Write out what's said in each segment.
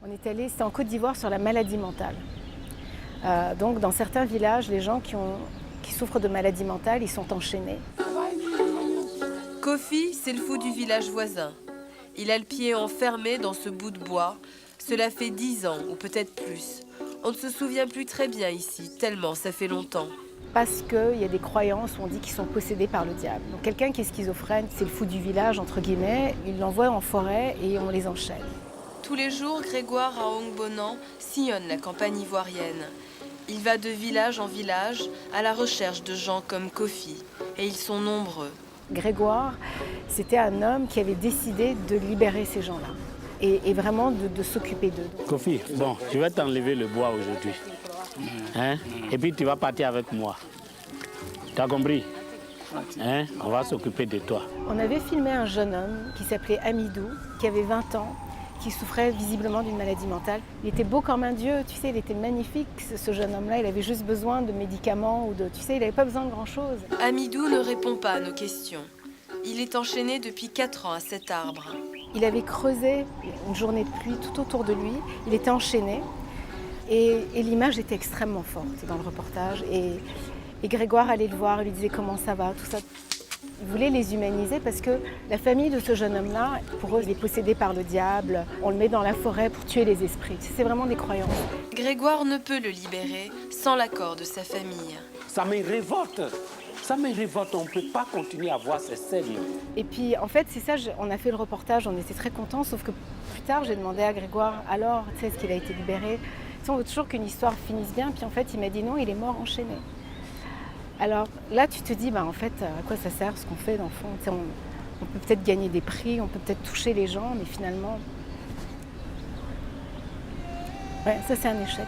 On est allé, c'était en Côte d'Ivoire, sur la maladie mentale. Donc dans certains villages, les gens qui souffrent de maladie mentale, ils sont enchaînés. Kofi, c'est le fou du village voisin. Il a le pied enfermé dans ce bout de bois. Cela fait 10 ans, ou peut-être plus. On ne se souvient plus très bien ici, tellement ça fait longtemps. Parce qu'il y a des croyances où on dit qu'ils sont possédés par le diable. Donc quelqu'un qui est schizophrène, c'est le fou du village, entre guillemets. Il l'envoie en forêt et on les enchaîne. Tous les jours, Grégoire à Hongbonan sillonne la campagne ivoirienne. Il va de village en village à la recherche de gens comme Kofi. Et ils sont nombreux. Grégoire, c'était un homme qui avait décidé de libérer ces gens-là. Et vraiment de s'occuper d'eux. Kofi, bon, je vais t'enlever le bois aujourd'hui. Hein? Et puis tu vas partir avec moi. Tu as compris? Hein? On va s'occuper de toi. On avait filmé un jeune homme qui s'appelait Amidou, qui avait 20 ans, qui souffrait visiblement d'une maladie mentale. Il était beau comme un dieu, tu sais, il était magnifique, ce jeune homme-là. Il avait juste besoin de médicaments ou de, tu sais, il n'avait pas besoin de grand-chose. Amidou ne répond pas à nos questions. Il est enchaîné depuis 4 ans à cet arbre. Il avait creusé une journée de pluie tout autour de lui. Il était enchaîné et l'image était extrêmement forte dans le reportage. Et Grégoire allait le voir, il lui disait comment ça va, tout ça. Il voulait les humaniser parce que la famille de ce jeune homme-là, pour eux, il est possédé par le diable. On le met dans la forêt pour tuer les esprits. C'est vraiment des croyances. Grégoire ne peut le libérer sans l'accord de sa famille. Ça me révolte. Ça me révolte. On ne peut pas continuer à voir ces scènes. Et puis, en fait, c'est ça, on a fait le reportage, on était très contents, sauf que plus tard, j'ai demandé à Grégoire, alors, tu sais, est-ce qu'il a été libéré? Tu sais, on veut toujours qu'une histoire finisse bien, puis en fait, il m'a dit non, il est mort enchaîné. Alors là, tu te dis, bah, en fait, à quoi ça sert ce qu'on fait dans le fond? Tu sais, on peut peut-être gagner des prix, on peut peut-être toucher les gens, mais finalement, ouais, ça c'est un échec.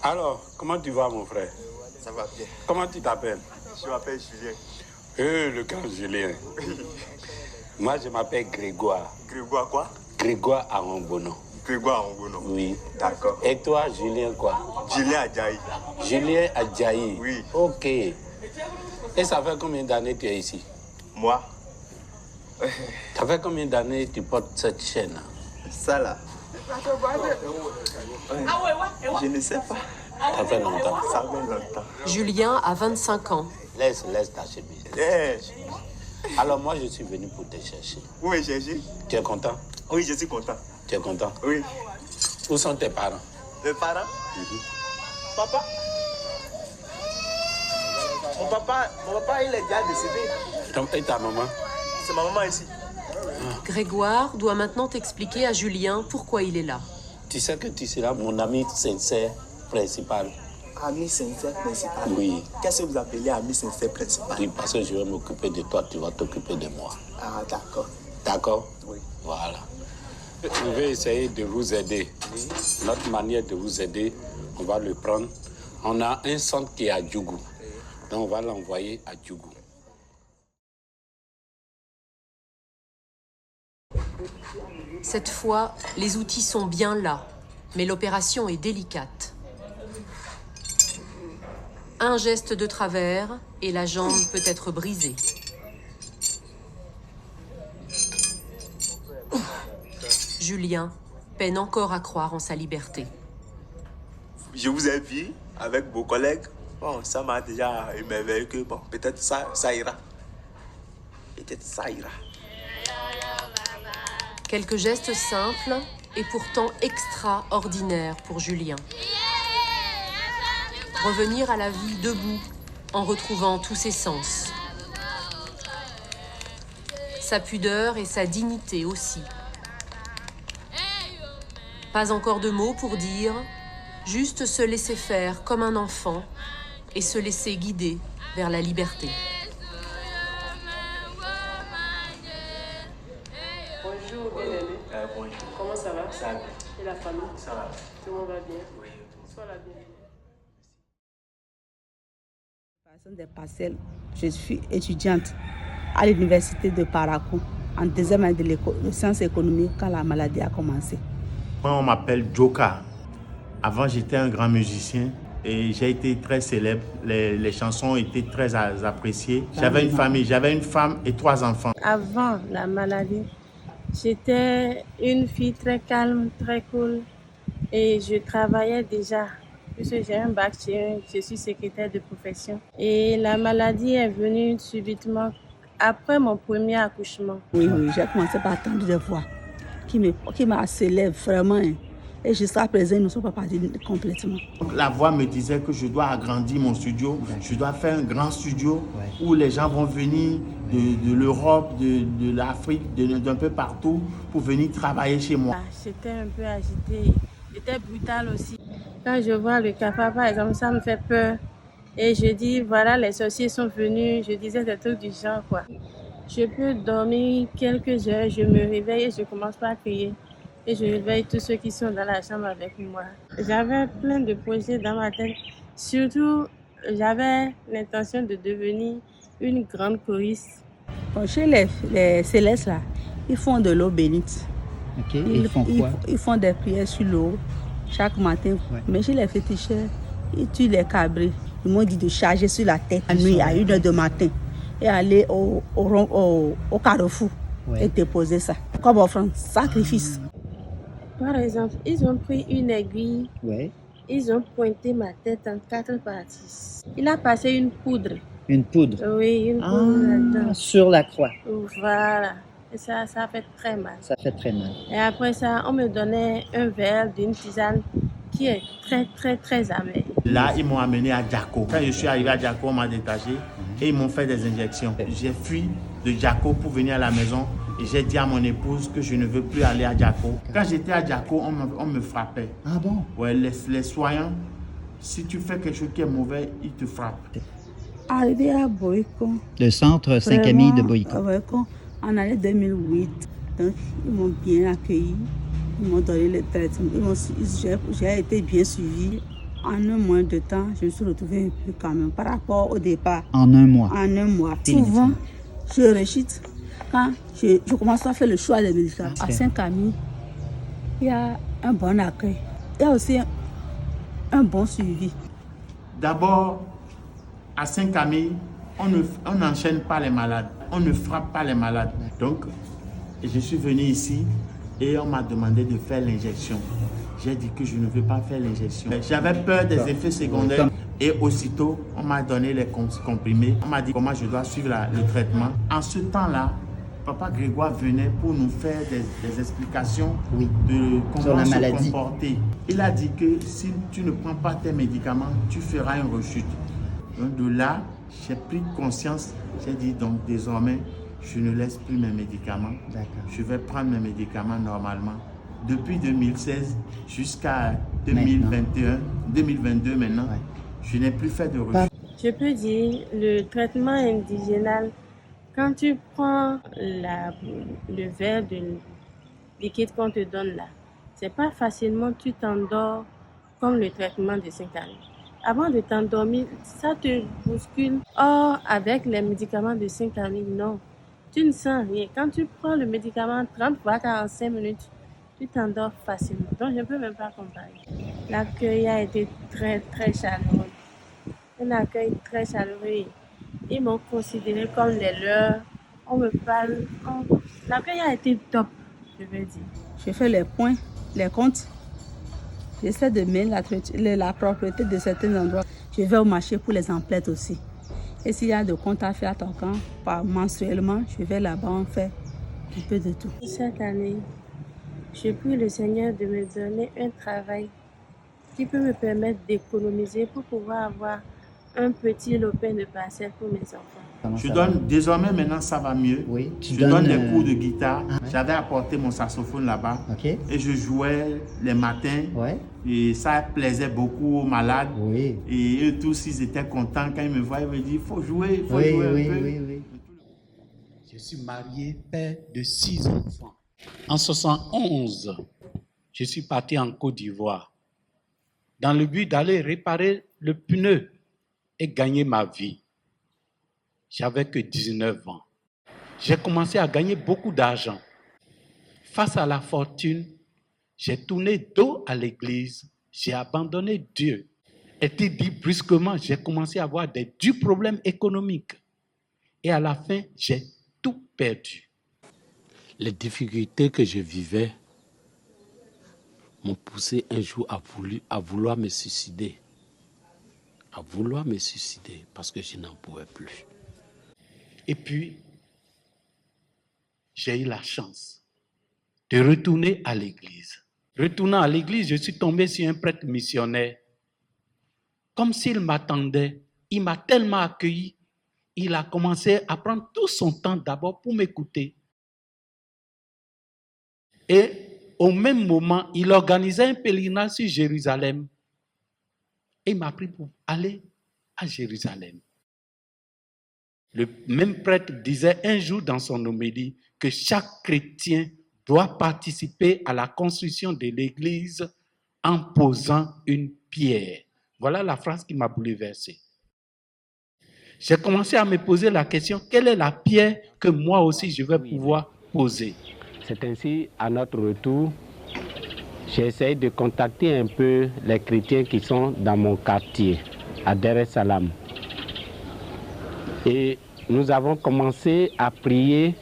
Alors, comment tu vas, mon frère? Ça va bien. Comment tu t'appelles? Je m'appelle Julien. Le grand Julien. Moi, je m'appelle Grégoire. Grégoire quoi? Grégoire à Hongbonan. Grégoire Hongbonan. Oui. D'accord. Et toi, Julien quoi? Julien Adjaï. Julien Adjaï. Oui. Ok. Et ça fait combien d'années tu es ici? Moi? Ça fait combien d'années tu portes cette chaîne? Ça là? Je ne sais pas. Ça fait longtemps. Ça fait longtemps. Julien a 25 ans. Laisse ta chemise. Eh, Alors moi, je suis venu pour te chercher. où est Gégé? Tu es content? Oui, je suis content. Tu es content? Oui. Où sont tes parents? Les parents? Papa? Mon papa, il est déjà décédé. Et ta maman? C'est ma maman ici. Grégoire doit maintenant expliquer à Julien pourquoi il est là. Tu sais que tu seras mon ami sincère principal. Ami sincère principal. Oui. Qu'est-ce que vous appelez ami sincère principal? Oui, parce que je vais m'occuper de toi, tu vas t'occuper de moi. Ah, d'accord. D'accord? Oui. Voilà. Je vais essayer de vous aider. Oui. Notre manière de vous aider, on va le prendre. On a un centre qui est à Djougou. Donc on va l'envoyer à Djougou. Cette fois, les outils sont bien là, mais l'opération est délicate. Un geste de travers et la jambe peut être brisée. Julien peine encore à croire en sa liberté. Je vous ai vu avec vos collègues. Bon, ça m'a déjà émerveillé que bon, peut-être ça ira. Peut-être ça ira. Quelques gestes simples et pourtant extraordinaires pour Julien. Revenir à la vie debout en retrouvant tous ses sens. Sa pudeur et sa dignité aussi. Pas encore de mots pour dire, juste se laisser faire comme un enfant et se laisser guider vers la liberté. Bonjour, bien-aimé. Bonjour. Comment ça va? Ça va bien. Et la famille? Ça va. Tout le monde va bien? Oui. Sois la bienvenue. Des parcelles. Je suis étudiante à l'université de Parakou en deuxième année de l'école de sciences économiques quand la maladie a commencé. Moi, on m'appelle Joka. Avant, j'étais un grand musicien et j'ai été très célèbre. Les chansons étaient très appréciées. J'avais une famille, j'avais une femme et 3 enfants. Avant la maladie, j'étais une fille très calme, très cool et je travaillais déjà. Puisque j'ai un bac, je suis secrétaire de profession. Et la maladie est venue subitement après mon premier accouchement. Oui, j'ai commencé par attendre des voix qui m'accélèrent vraiment. Et jusqu'à présent, ils ne sont pas partis complètement. La voix me disait que je dois agrandir mon studio. Je dois faire un grand studio où les gens vont venir de l'Europe, de l'Afrique, d'un peu partout pour venir travailler chez moi. J'étais un peu agitée. J'étais brutale aussi. Quand je vois le cafard, par exemple, ça me fait peur. Et je dis, voilà, les sorciers sont venus. Je disais des trucs du genre, quoi. Je peux dormir quelques heures, je me réveille et je commence pas à crier. Et je réveille tous ceux qui sont dans la chambre avec moi. J'avais plein de projets dans ma tête. Surtout, j'avais l'intention de devenir une grande choriste. Bon, chez les célestes, là, ils font de l'eau bénite. Okay. Ils font quoi? Ils font des prières sur l'eau chaque matin. Ouais. Mais chez les féticheurs, ils tuent les cabrits. Ils m'ont dit de charger sur la tête la nuit à 1h du matin et aller au carrefour et déposer ça. Comme offrande, sacrifice. Par exemple, ils ont pris une aiguille, ils ont pointé ma tête en 4 parties. Il a passé une poudre. Une poudre? Oui, une poudre là-dedans. Sur la croix? Voilà. Et ça fait très mal. Ça fait très mal. Et après ça, on me donnait un verre d'une tisane qui est très, très, très amère. Là, ils m'ont amené à Djako. Quand je suis arrivé à Djako, on m'a détaché et ils m'ont fait des injections. J'ai fui de Djako pour venir à la maison et j'ai dit à mon épouse que je ne veux plus aller à Djako. Quand j'étais à Djako, on me frappait. Ah bon? Ouais, les soignants, si tu fais quelque chose qui est mauvais, ils te frappent. Arrivé à Boïko. Le centre Saint-Camille de Boïko. En année 2008, donc ils m'ont bien accueilli, ils m'ont donné les traitements, j'ai été bien suivie. En un mois de temps, je me suis retrouvée un peu quand même par rapport au départ. En un mois? En un mois. Souvent, je rechute quand je commence à faire le choix des médicaments. À Saint-Camille, il y a un bon accueil. Il y a aussi un bon suivi. D'abord, à Saint-Camille, on n'enchaîne pas les malades, on ne frappe pas les malades. Donc, je suis venu ici et on m'a demandé de faire l'injection. J'ai dit que je ne veux pas faire l'injection. J'avais peur des effets secondaires et aussitôt, on m'a donné les comprimés. On m'a dit comment je dois suivre le traitement. En ce temps-là, Papa Grégoire venait pour nous faire des explications de comment se comporter. Il a dit que si tu ne prends pas tes médicaments, tu feras une rechute. Donc de là, j'ai pris conscience, j'ai dit donc désormais, je ne laisse plus mes médicaments. Je vais prendre mes médicaments normalement. Depuis 2016 jusqu'à 2022 maintenant, je n'ai plus fait de rechute. Je peux dire, le traitement indigénal, quand tu prends le verre de liquide qu'on te donne là, c'est pas facilement tu t'endors comme le traitement de Saint-Camille. Avant de t'endormir, ça te bouscule. Or, avec les médicaments de Saint-Camille, non. Tu ne sens rien. Quand tu prends le médicament 30 voire 45 minutes, tu t'endors facilement. Donc, je ne peux même pas comparer. L'accueil a été très, très chaleureux. Un accueil très chaleureux. Ils m'ont considéré comme les leurs. On me parle. L'accueil a été top, je veux dire. J'ai fait les points les comptes. J'essaie de mettre la propriété de certains endroits. Je vais au marché pour les emplettes aussi. Et s'il y a des comptes à faire à ton camp, mensuellement, je vais là-bas, on fait un peu de tout. Cette année, je prie le Seigneur de me donner un travail qui peut me permettre d'économiser pour pouvoir avoir un petit lopin de parcelle pour mes enfants. Je donne, désormais maintenant ça va mieux. Oui, je donne des cours de guitare. J'avais apporté mon saxophone là-bas et je jouais les matins. Et ça plaisait beaucoup aux malades. Et eux tous, ils étaient contents quand ils me voient. Ils me disent, il faut jouer, il faut jouer un peu. Je suis marié, père de 6 enfants. En 71, je suis parti en Côte d'Ivoire dans le but d'aller réparer le pneu et gagner ma vie. J'avais que 19 ans. J'ai commencé à gagner beaucoup d'argent. Face à la fortune, j'ai tourné dos à l'église, j'ai abandonné Dieu. Et dit brusquement, j'ai commencé à avoir des durs problèmes économiques. Et à la fin, j'ai tout perdu. Les difficultés que je vivais m'ont poussé un jour à vouloir me suicider. Parce que je n'en pouvais plus. Et puis, j'ai eu la chance de retourner à l'église. Retournant à l'église, je suis tombé sur un prêtre missionnaire. Comme s'il m'attendait, il m'a tellement accueilli, il a commencé à prendre tout son temps d'abord pour m'écouter. Et au même moment, il organisait un pèlerinage sur Jérusalem. Et il m'a pris pour aller à Jérusalem. Le même prêtre disait un jour dans son homélie que chaque chrétien doit participer à la construction de l'Église en posant une pierre. Voilà la phrase qui m'a bouleversé. J'ai commencé à me poser la question, quelle est la pierre que moi aussi je vais pouvoir poser? C'est ainsi, à notre retour, j'ai essayé de contacter un peu les chrétiens qui sont dans mon quartier, à Dar es Salaam. Et nous avons commencé à prier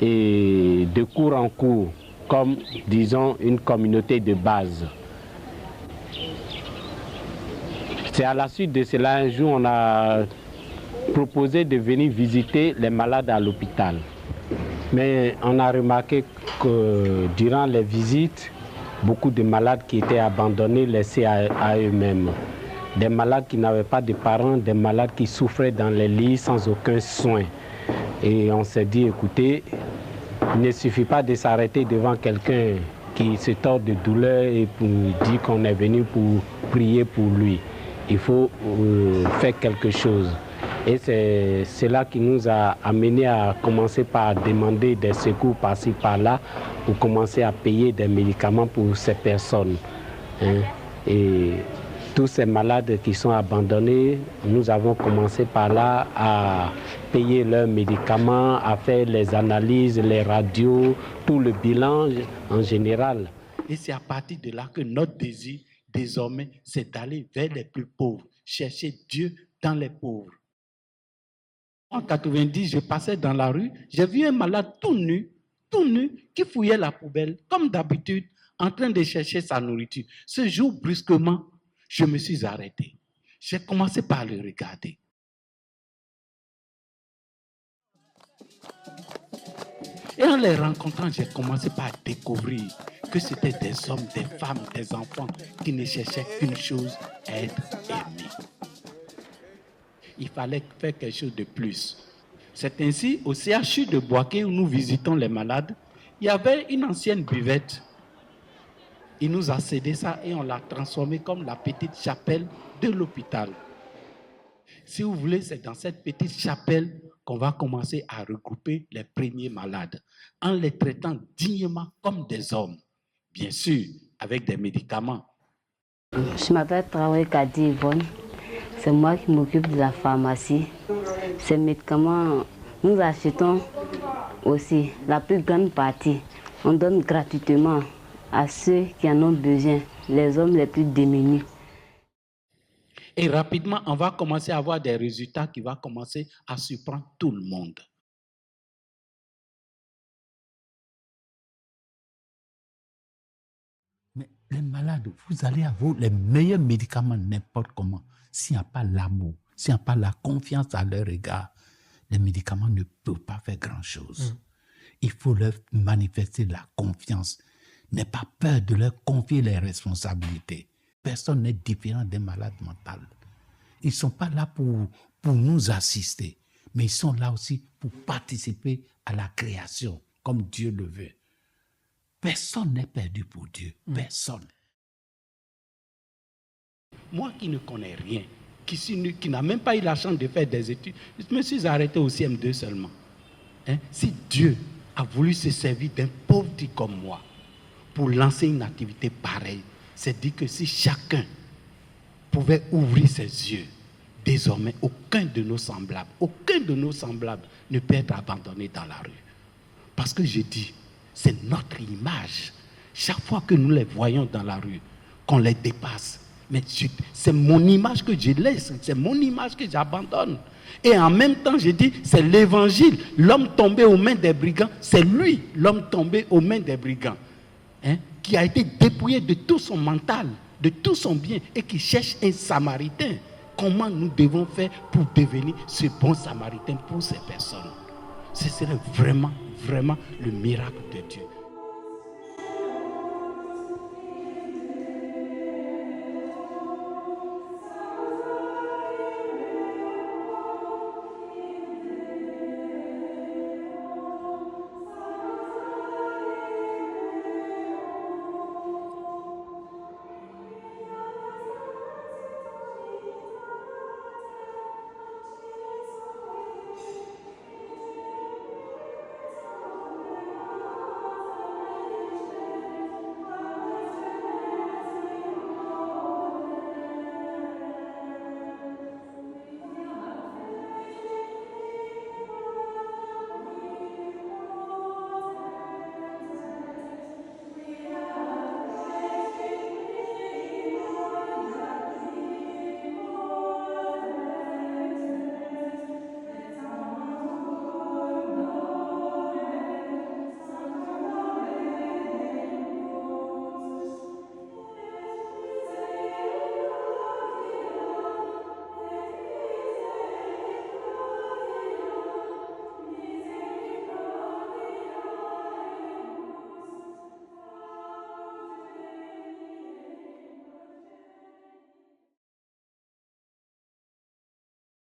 et de cours en cours, comme, disons, une communauté de base. C'est à la suite de cela, un jour, on a proposé de venir visiter les malades à l'hôpital. Mais on a remarqué que durant les visites, beaucoup de malades qui étaient abandonnés, laissés à eux-mêmes. Des malades qui n'avaient pas de parents, des malades qui souffraient dans les lits sans aucun soin. Et on s'est dit, écoutez, il ne suffit pas de s'arrêter devant quelqu'un qui se tord de douleur et pour dire qu'on est venu pour prier pour lui. Il faut faire quelque chose. Et c'est cela qui nous a amené à commencer par demander des secours par-ci, par-là, pour commencer à payer des médicaments pour ces personnes. Et tous ces malades qui sont abandonnés, nous avons commencé par là à payer leurs médicaments, à faire les analyses, les radios, tout le bilan en général. Et c'est à partir de là que notre désir, désormais, c'est d'aller vers les plus pauvres, chercher Dieu dans les pauvres. En 90, je passais dans la rue, j'ai vu un malade tout nu, qui fouillait la poubelle, comme d'habitude, en train de chercher sa nourriture. Ce jour, brusquement, je me suis arrêté. J'ai commencé par le regarder. Et en les rencontrant, j'ai commencé par découvrir que c'était des hommes, des femmes, des enfants qui ne cherchaient qu'une chose, être aimés. Il fallait faire quelque chose de plus. C'est ainsi, au CHU de Boaké, où nous visitons les malades, il y avait une ancienne buvette. Il nous a cédé ça et on l'a transformé comme la petite chapelle de l'hôpital. Si vous voulez, c'est dans cette petite chapelle qu'on va commencer à regrouper les premiers malades, en les traitant dignement comme des hommes, bien sûr, avec des médicaments. Je m'appelle Traoré Kadi Yvonne. C'est moi qui m'occupe de la pharmacie. Ces médicaments, nous achetons aussi la plus grande partie. On donne gratuitement à ceux qui en ont besoin, les hommes les plus démunis. Et rapidement, on va commencer à avoir des résultats qui vont commencer à surprendre tout le monde. Mais les malades, vous allez avoir les meilleurs médicaments n'importe comment. S'il n'y a pas l'amour, s'il n'y a pas la confiance à leur égard, les médicaments ne peuvent pas faire grand-chose. Il faut leur manifester la confiance. N'aie pas peur de leur confier les responsabilités. Personne n'est différent des malades mentaux. Ils ne sont pas là pour nous assister, mais ils sont là aussi pour participer à la création, comme Dieu le veut. Personne n'est perdu pour Dieu. Personne. Moi qui ne connais rien, qui n'a même pas eu la chance de faire des études, je me suis arrêté au CM2 seulement. Si Dieu a voulu se servir d'un pauvre type comme moi pour lancer une activité pareille, c'est dire que si chacun pouvait ouvrir ses yeux, désormais aucun de nos semblables ne peut être abandonné dans la rue. Parce que je dis, c'est notre image. Chaque fois que nous les voyons dans la rue, qu'on les dépasse, mais c'est mon image que je laisse, c'est mon image que j'abandonne. Et en même temps, je dis, c'est l'évangile. L'homme tombé aux mains des brigands, c'est lui, l'homme tombé aux mains des brigands, qui a été dépouillé de tout son mental, de tout son bien, et qui cherche un samaritain. Comment nous devons faire pour devenir ce bon samaritain pour ces personnes? Ce serait vraiment, vraiment le miracle de Dieu.